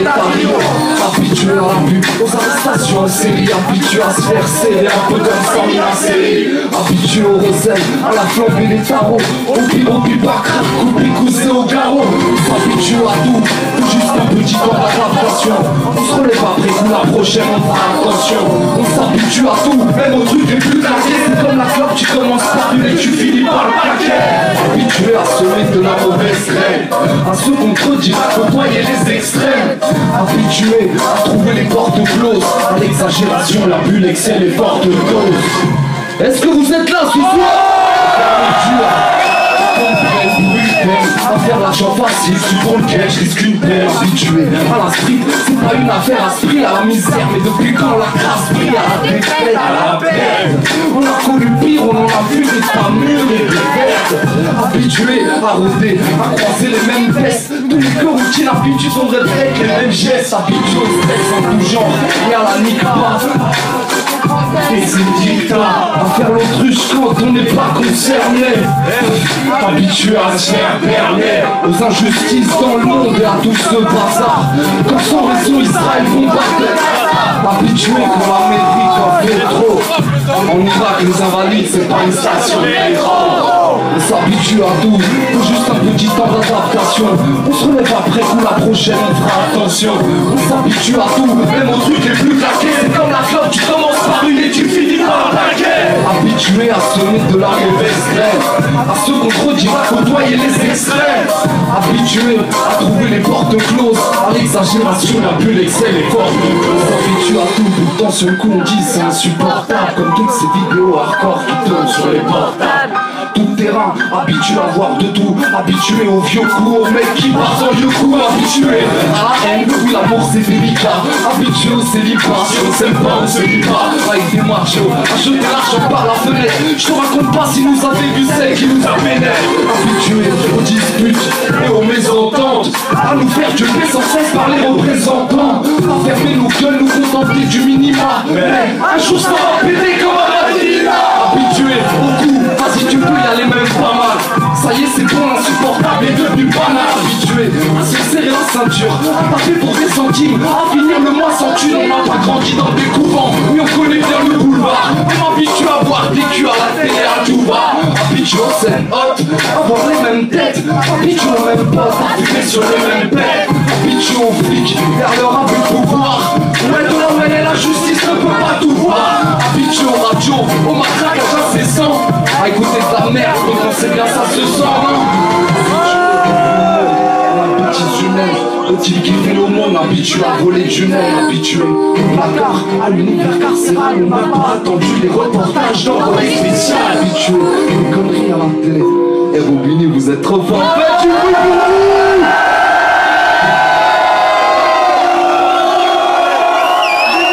et Paris. Habitué à l'abus, aux arrestations en série. Habitué à se faire serrer un peu comme sans la série. Habitué au rosel, à la flambe et les tarots. Au pipa, crack, coupi, coussé au garrot. Habitué à tout, juste un petit temps d'adaptation. On se relève après coup, la prochaine on fera attention. On s'habitue à tout, même au truc les plus claqués. C'est comme la clope, tu commences par une et tu finis par le paquet. Habitué à semer de la mauvaise graine, à se contredire, à côtoyer les extrêmes. Habitué à trouver les portes closes, à l'exagération, l'abus, l'excès, les fortes doses. Est-ce que vous êtes là ce soir? À faire l'argent facile, tu prends le cash, risque une paire. Habitué à la street, c'est pas une affaire à se prier à la misère. Mais depuis quand la grâce brille à la défaite, à la perte. On a connu pire, on en a vu des femmes mûres et des vertes. Habitué à rôder, à croiser les mêmes vestes. Tous les cœurs routines, habitués on répète les mêmes gestes. Habitué au stress en tout genre et à la nique pas. Et c'est dictat à faire l'autruche quand on n'est pas concerné. Habitué à se faire berner aux injustices dans le monde et à tout ce bazar. Quand sans raison Israël combattait. Habitué quand l'Amérique en fait trop. En Irak les invalides c'est pas une station de métro. On s'habitue à tout, faut juste un petit temps d'adaptation. On se relève après coup, la prochaine on fera attention. On s'habitue à tout, même au truc les plus claqués. C'est comme la clope, tu commences par une et tu finis par un paquet. Habitué à semer de la mauvaise graine, à se contredire, à côtoyer les extrêmes. Habitué à trouver les portes closes, à l'exagération, l'abus, l'excès, les fortes doses. Habitué à tout, pourtant sur le coup on dit c'est insupportable. Comme toutes ces vidéos hardcore qui tournent sur les portables. Tout terrain, habitué à voir de tout. Habitué aux vieux coups, aux mecs qui partent en yoku. Habitué à la haine, oui l'amour c'est délicat. Habitué au célibat, si on s'aime pas on se lit pas. Avec des machos, à jeter l'argent par la fenêtre. Je te raconte pas si nous avait vu celle qui nous a vénère. Habitué aux disputes et aux mésententes, à nous faire tuer sans cesse par les représentants. À fermer nos gueules, nous contenter du minima. Mais un jour ça va péter comme un radina. Habitué au coup, vas-y tu peux y aller même pas mal. Ça y est c'est bon, insupportable et devenu banal. Habitué à se serrer la ceinture, à taper pour des centimes, à finir le mois sans thune. On n'a pas grandi dans des couvents, mais on connaît bien le boulevard. On m'habitue à voir des culs à la télé à tout va. Habitué aux scènes hot, à voir les mêmes têtes. Habitué aux mêmes potes, à fumer sur les mêmes bêtes. Habitué aux flics, vers leur abus de pouvoir. Ouais de là où elle est la justice ne peut pas tout voir. Habitué aux radios, au matraquage incessant, à écouter de la merde quand on sait bien ça se sent, non? La petite jumelle, faut-il kiffer le monde? Habitué à voler du monde, habitué au placard, à l'univers carcéral. On n'a pas attendu les reportages d'envoyés spécial. Habitué aux conneries à la télé. Et Robini, vous êtes trop fort.